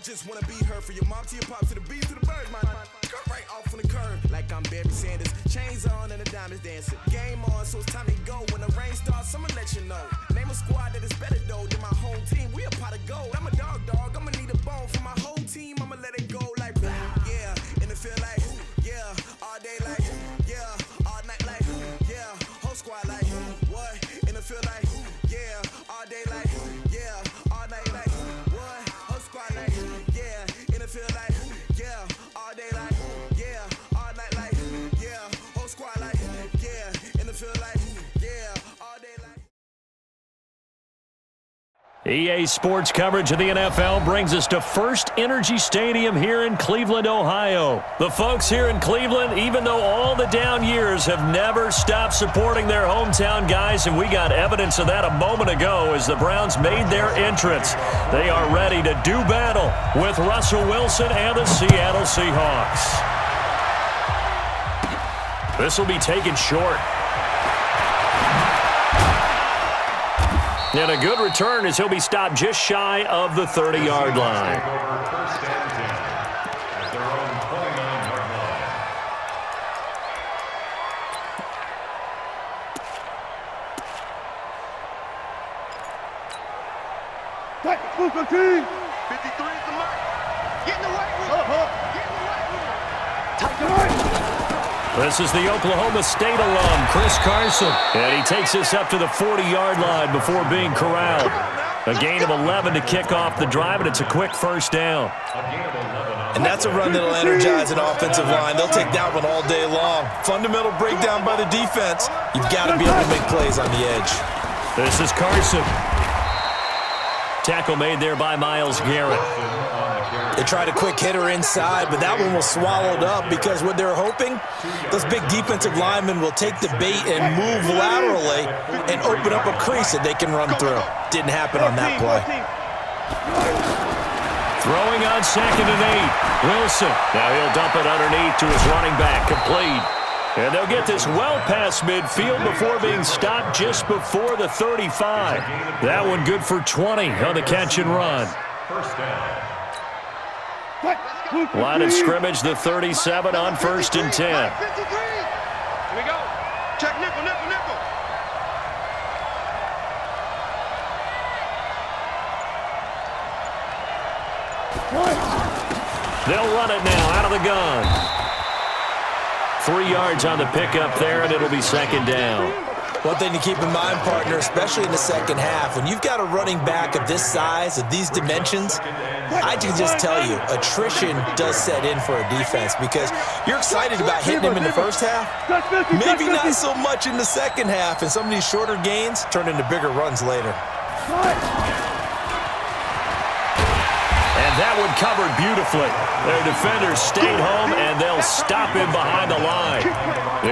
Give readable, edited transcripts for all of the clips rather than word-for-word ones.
just wanna be her. For your mom to your pop to the beat to the bird, man. Cut right off on the curb, like I'm Barry Sanders. Chains on and the diamonds dancing. Game on, so it's time to go. When the rain starts, I'ma let you know. Name a squad that is better though than my home team. We a pot of gold. I'm a dog. I'ma need a bone for my whole team. I'ma let it go like yeah, and it feel like yeah, all day like yeah, all night like yeah, whole squad like what? And it feel like yeah, all day like yeah, all night like what? Whole squad like yeah, and it feel like yeah, all day like yeah, all night like yeah, whole squad like yeah, and it feel like yeah, all day like. EA Sports coverage of the NFL brings us to First Energy Stadium here in Cleveland, Ohio. The folks here in Cleveland, even though all the down years, have never stopped supporting their hometown guys, and we got evidence of that a moment ago as the Browns made their entrance. They are ready to do battle with Russell Wilson and the Seattle Seahawks. This will be taken short. And a good return as he'll be stopped just shy of the 30-yard line. This is the Oklahoma State alum, Chris Carson. And he takes us up to the 40-yard line before being corralled. A gain of 11 to kick off the drive, and it's a quick first down. And that's a run that'll energize an offensive line. They'll take that one all day long. Fundamental breakdown by the defense. You've got to be able to make plays on the edge. This is Carson. Tackle made there by Myles Garrett. They tried a quick hitter inside, but that one was swallowed up because what they're hoping, those big defensive linemen will take the bait and move laterally and open up a crease that they can run through. Didn't happen on that play. Throwing on 2nd and 8. Wilson. Now he'll dump it underneath to his running back. Complete. And they'll get this well past midfield before being stopped just before the 35. That one good for 20 on the catch and run. First down. Line of scrimmage, the 37 on 1st and 10. Here we go. Check nickel. They'll run it now out of the gun. 3 yards on the pickup there, and it'll be 2nd down. One thing to keep in mind, partner, especially in the second half, when you've got a running back of this size, of these dimensions, I can just tell you, attrition does set in for a defense because you're excited about hitting him in the first half, maybe not so much in the second half, and some of these shorter gains turn into bigger runs later. And that one covered beautifully. Their defenders stayed home, and they'll stop him behind the line.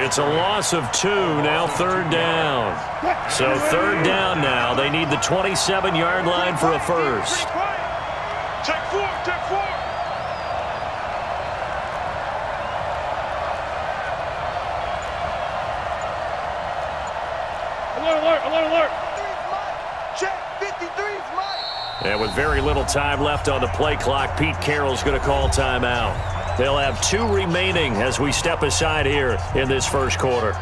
It's a loss of 2, now 3rd down. So 3rd down now. They need the 27-yard line for a first. Check 4. Alert. Check 53's Mike. And with very little time left on the play clock, Pete Carroll's going to call timeout. They'll have 2 remaining as we step aside here in this first quarter.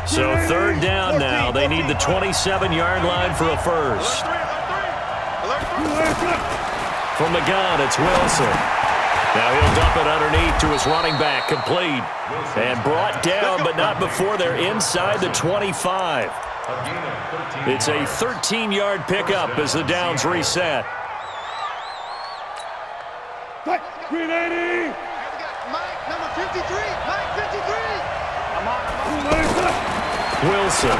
So 3rd down now. They need the 27-yard line for a first. From the gun, it's Wilson. Now he'll dump it underneath to his running back, complete. And brought down, but not before they're inside the 25. It's a 13-yard pickup as the downs reset. Green 80. Mike, number 53. Mike, 53. Wilson.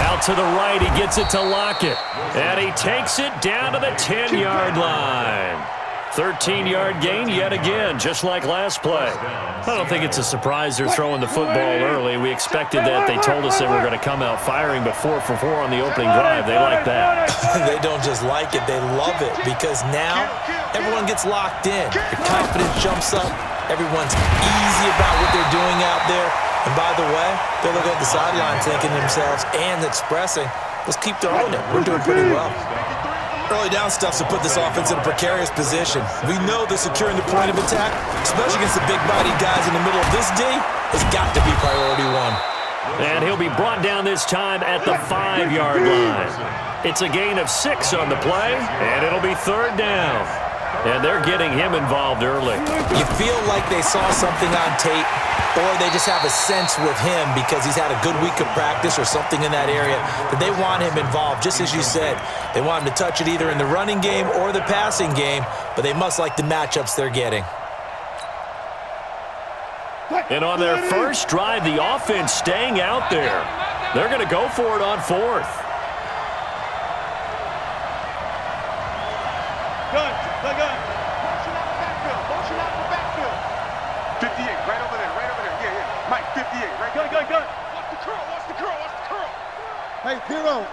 Out to the right, he gets it to Lockett. And he takes it down to the 10-yard line. 13-yard gain yet again, just like last play. I don't think it's a surprise they're throwing the football early. We expected that. They told us they were going to come out firing, but 4 for 4 on the opening drive. They like that. They don't just like it, they love it, because now everyone gets locked in. The confidence jumps up. Everyone's easy about what they're doing out there. And by the way, they're looking at the sideline thinking to themselves and expressing, let's keep throwing it. We're doing pretty well. Early down stuff to put this offense in a precarious position. We know that securing the point of attack, especially against the big-bodied guys in the middle of this D, has got to be priority one. And he'll be brought down this time at the 5-yard line. It's a gain of 6 on the play, and it'll be 3rd down. And they're getting him involved early. You feel like they saw something on tape, or they just have a sense with him because he's had a good week of practice or something in that area that they want him involved. Just as you said, they want him to touch it either in the running game or the passing game, but they must like the matchups they're getting. And on their first drive, the offense staying out there. They're going to go for it on 4th. Gun. Motion out the backfield. 58, right over there. Yeah. Mike, 58, right? Gun. Watch the curl. Hey, 0.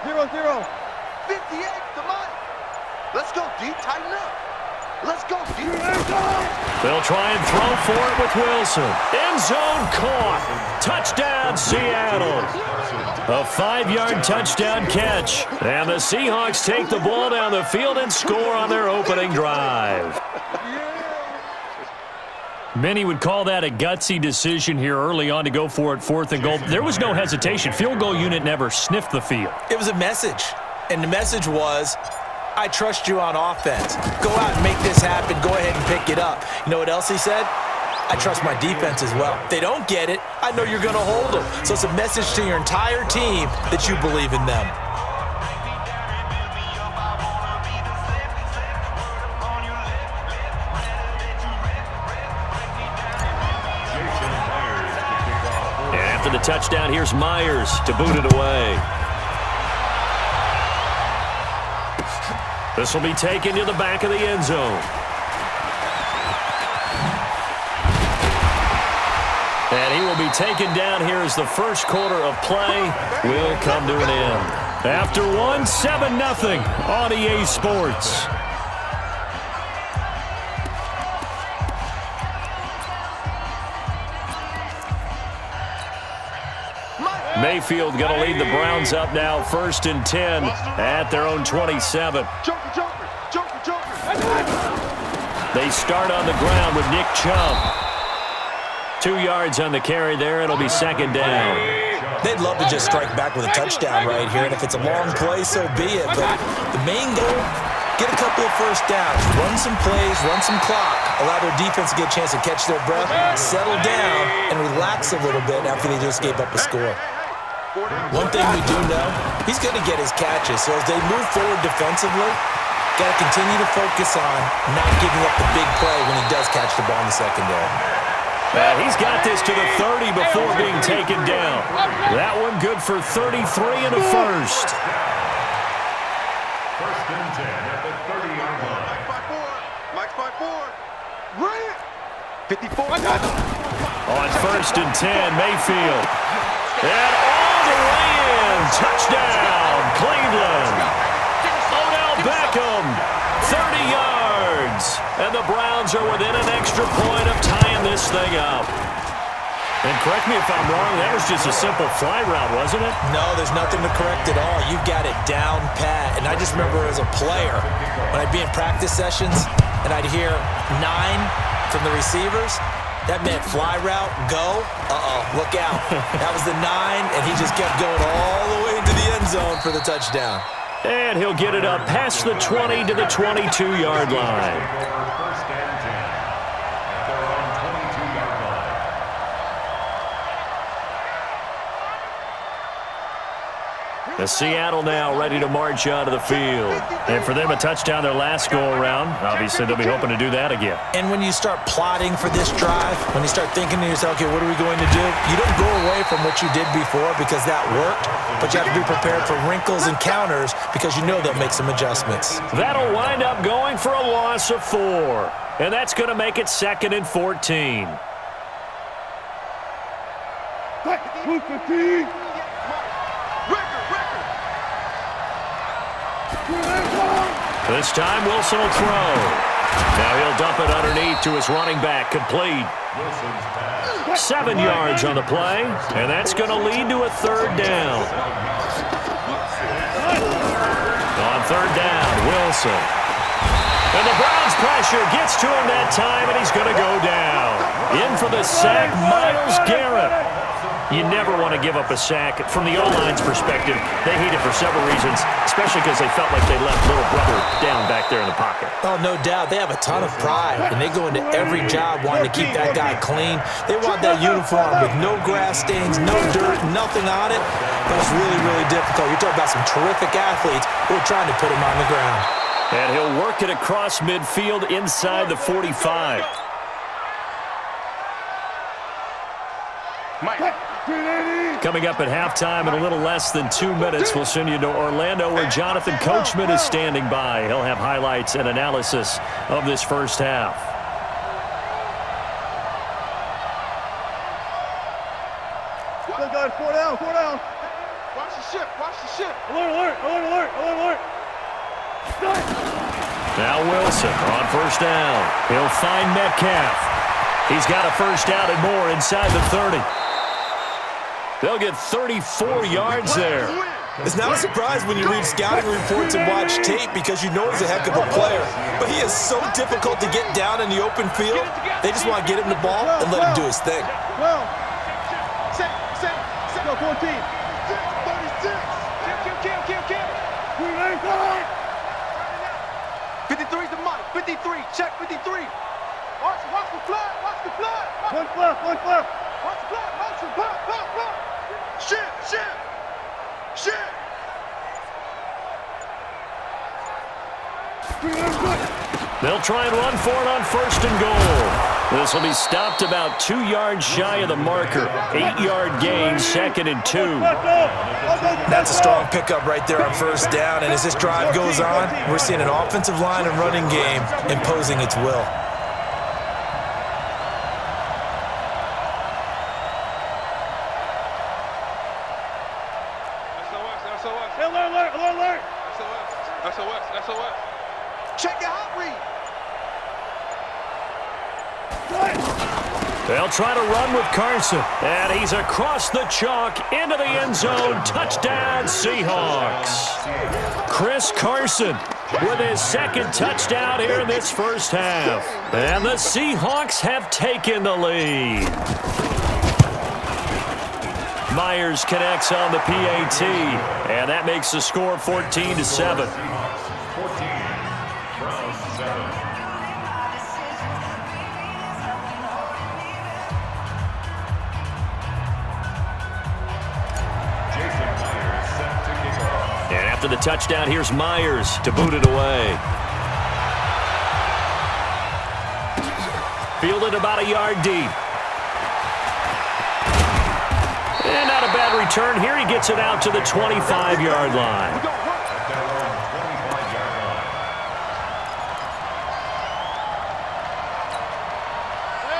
58, come on. Let's go, D, tighten up. Let's go, D. They'll try and throw for it with Wilson. End zone caught. Touchdown, Seattle. A 5-yard touchdown catch. And the Seahawks take the ball down the field and score on their opening drive. Many would call that a gutsy decision here early on to go for it 4th and goal. There was no hesitation. Field goal unit never sniffed the field. It was a message, and the message was, I trust you on offense. Go out and make this happen. Go ahead and pick it up. You know what else he said? I trust my defense as well. If they don't get it, I know you're going to hold them. So it's a message to your entire team that you believe in them. And after the touchdown, here's Myers to boot it away. This will be taken to the back of the end zone. And he will be taken down here as the first quarter of play will come to an end. After one, 7-0 on EA Sports. Mayfield going to lead the Browns up now, 1st and 10 at their own 27. Joker. They start on the ground with Nick Chubb. 2 yards on the carry there. It'll be 2nd down. They'd love to just strike back with a touchdown right here, and if it's a long play, so be it. But the main goal, get a couple of first downs, run some plays, run some clock, allow their defense to get a chance to catch their breath, settle down, and relax a little bit after they just gave up a score. One thing we do know, he's going to get his catches. So as they move forward defensively, got to continue to focus on not giving up the big play when he does catch the ball in the secondary. He's got this to the 30 before being taken down. That one good for 33 and a first. 1st and 10 at the 30-yard line. Mike's 5-4. Run it. 54. On 1st and 10, Mayfield. And all the way in. Touchdown, Cleveland. Odell Beckham, 30 yards. And the Browns are within an extra point of tying this thing up. And correct me if I'm wrong, that was just a simple fly route, wasn't it? No, there's nothing to correct at all. You've got it down pat. And I just remember as a player, when I'd be in practice sessions and I'd hear 9 from the receivers, that meant fly route, go, look out. That was the 9, and he just kept going all the way into the end zone for the touchdown. And he'll get it up past the 20 to the 22-yard line. 1st and 10 at their own 22-yard line. The Seattle now ready to march onto the field. And for them, a touchdown their last go-around. Obviously, they'll be hoping to do that again. And when you start plotting for this drive, when you start thinking to yourself, okay, what are we going to do? You don't go away from what you did before because that worked, but you have to be prepared for wrinkles and counters because you know they'll make some adjustments. That'll wind up going for a loss of 4. And that's going to make it 2nd and 14. This time, Wilson will throw. Now he'll dump it underneath to his running back. Complete. 7 yards on the play, and that's going to lead to a third down. On third down, Wilson. And the Browns pressure gets to him that time, and he's going to go down. In for the sack, Myles Garrett. You never want to give up a sack. From the O-line's perspective, they hate it for several reasons, especially because they felt like they left little brother down back there in the pocket. Oh, no doubt. They have a ton of pride, and they go into every job wanting to keep that guy clean. They want that uniform with no grass stains, no dirt, nothing on it. But it's really, really difficult. You're talking about some terrific athletes who are trying to put him on the ground. And he'll work it across midfield inside the 45. Coming up at halftime in a little less than 2 minutes, we'll send you to Orlando where Jonathan Coachman is standing by. He'll have highlights and analysis of this first half. Go, guys, 4 down, 4 down. Watch the ship, watch the ship. Alert, alert, alert, alert, alert, alert. Now Wilson on first down. He'll find Metcalf. He's got a first down and more inside the 30. They'll get 34 yards there. It's not a surprise when you read scouting reports and watch tape because you know he's a heck of a player. But he is so difficult to get down in the open field. They just want to get him the ball and let him do his thing. Well, set, go 14. 36. Kill. 53's the mic. 53, check 53. Watch the flood, watch the flood. One flood. Watch the flood, motion, block. Shit. They'll try and run for it on first and goal. This will be stopped about 2 yards shy of the marker. 8-yard gain, 2nd and 2. That's a strong pickup right there on first down, and as this drive goes on, we're seeing an offensive line and running game imposing its will. Alert. SOS. Check your hot read. They'll try to run with Carson, and he's across the chalk into the end zone. Touchdown, Seahawks. Chris Carson with his second touchdown here in this first half. And the Seahawks have taken the lead. Myers connects on the PAT, and that makes the score 14-7. And after the touchdown, here's Myers to boot it away. Fielded about a yard deep. And not a bad return here. He gets it out to the 25-yard line.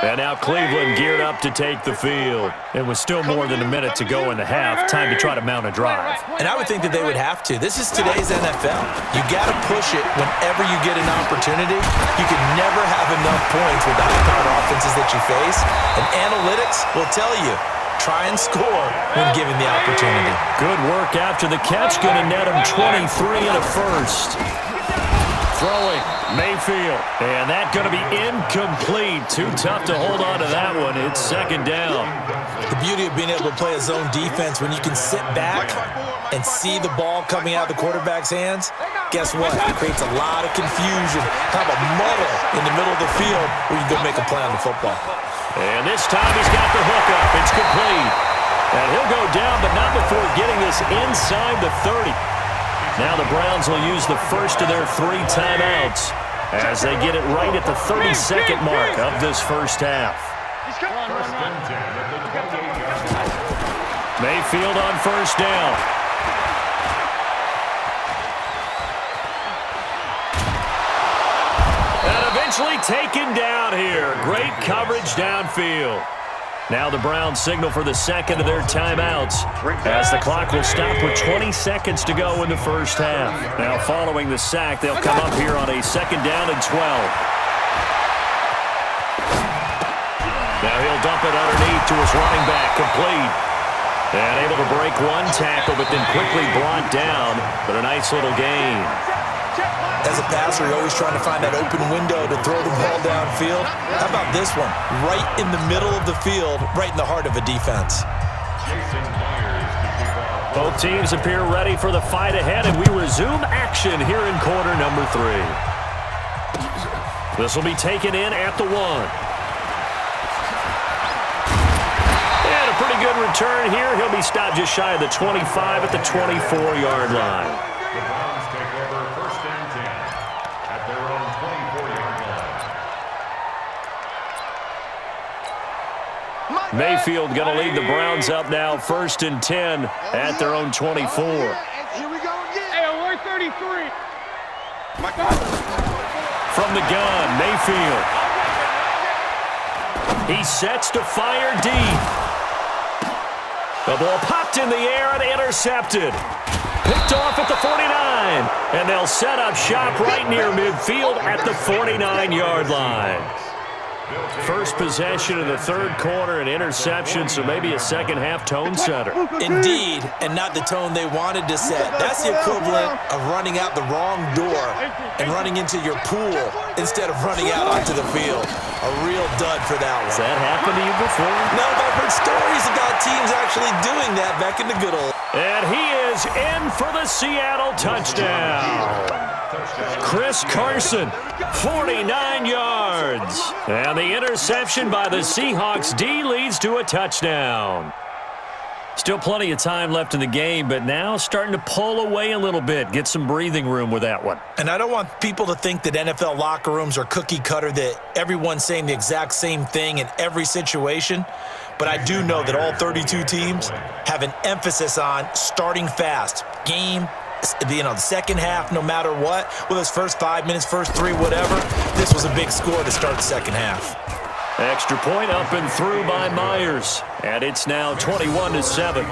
And now Cleveland geared up to take the field. It was still more than a minute to go in the half. Time to try to mount a drive. And I would think that they would have to. This is today's NFL. You got to push it whenever you get an opportunity. You can never have enough points with the high-powered offenses that you face. And analytics will tell you, try and score when given the opportunity. Good work after the catch. Going to net him 23 and a first. Throwing, Mayfield. And that going to be incomplete. Too tough to hold on to that one. It's second down. The beauty of being able to play a zone defense when you can sit back and see the ball coming out of the quarterback's hands, guess what? It creates a lot of confusion. Have a muddle in the middle of the field where you can go make a play on the football. And this time he's got the hookup. It's complete. And he'll go down, but not before getting this inside the 30. Now the Browns will use the first of their 3 timeouts as they get it right at the 32nd mark of this first half. Mayfield on first down. And eventually taken down here. Great coverage downfield. Now the Browns signal for the second of their timeouts as the clock will stop with 20 seconds to go in the first half. Now following the sack, they'll come up here on a second down and 12. He'll dump it underneath to his running back, complete. And able to break one tackle, but then quickly brought down. But a nice little gain. As a passer, you're always trying to find that open window to throw the ball downfield. How about this one? Right in the middle of the field, right in the heart of a defense. Both teams appear ready for the fight ahead, and we resume action here in quarter number 3. This will be taken in at the 1. And a pretty good return here. He'll be stopped just shy of the 25 at the 24-yard line. The Browns take over 1st and 10 at their own 24-yard line. Mayfield going to lead the Browns up now, 1st and 10 at their own 24. Here we go again. Hey, alert 33. From the gun, Mayfield. He sets to fire deep. The ball popped in the air and intercepted. Picked off at the 49. And they'll set up shop right near midfield at the 49-yard line. First possession in the 3rd quarter, an interception, so maybe a second-half tone setter. Indeed, and not the tone they wanted to set. That's the equivalent of running out the wrong door and running into your pool instead of running out onto the field. A real dud for that one. Has that happened to you before? No, but I've heard stories about teams actually doing that back in the good old. And he is in for the Seattle touchdown. Chris Carson, 49 yards. And the interception by the Seahawks D leads to a touchdown. Still plenty of time left in the game, but now starting to pull away a little bit. Get some breathing room with that one. And I don't want people to think that NFL locker rooms are cookie cutter, that everyone's saying the exact same thing in every situation. But I do know that all 32 teams have an emphasis on starting fast. Game, the second half, no matter what, whether it's first 5 minutes, first 3, whatever, this was a big score to start the second half. Extra point up and through by Myers. And it's now 21-7.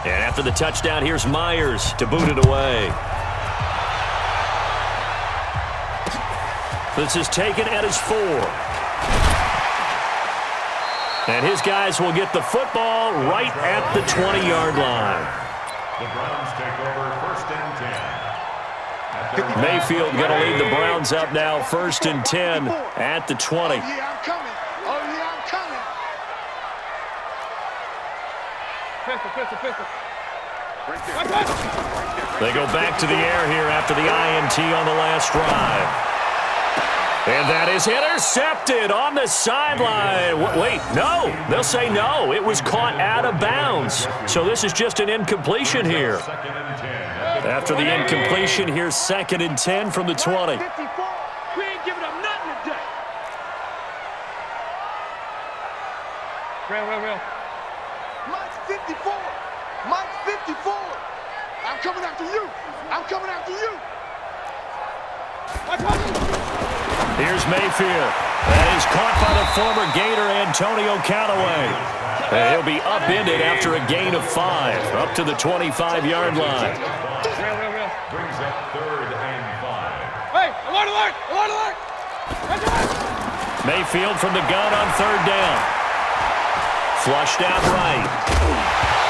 And after the touchdown, here's Myers to boot it away. This is taken at his 4. And his guys will get the football right at the 20-yard line. The Browns take over 1st and 10. Mayfield going to lead the Browns up now, 1st and 10 at the 20. Yeah, I'm coming. Oh, yeah, I'm coming. Pistol. They go back to the air here after the INT on the last drive. And that is intercepted on the sideline. Wait, no. They'll say no. It was caught out of bounds. So this is just an incompletion here. After the incompletion, here's 2nd and 10 from the 20. We ain't giving up nothing today. Real. Mike's 54. Mike's 54. I'm coming after you. Here's Mayfield. That is caught by the former Gator Antonio Callaway. And he'll be upended after a gain of 5, up to the 25-yard line. Real. Brings up 3rd and 5. Hey, alert! Mayfield from the gun on 3rd down. Flushed out right.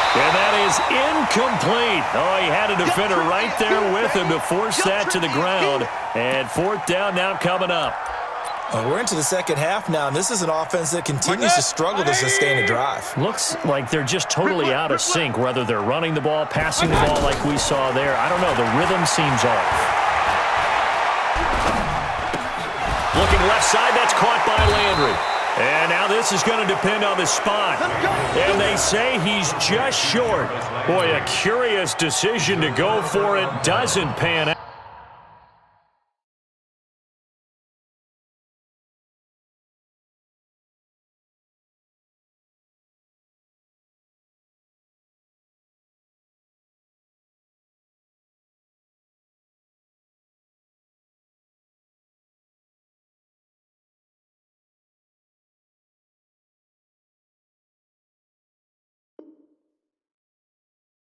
And that is incomplete. Oh, he had a defender right there with him to force that to the ground. And 4th down now coming up. We're into the second half now, and this is an offense that continues to struggle to sustain a drive. Looks like they're just totally out of sync, whether they're running the ball, passing the ball like we saw there. I don't know. The rhythm seems off. Looking left side, that's caught by Landry. And now this is going to depend on the spot. And they say he's just short. Boy, a curious decision to go for it. Doesn't pan out.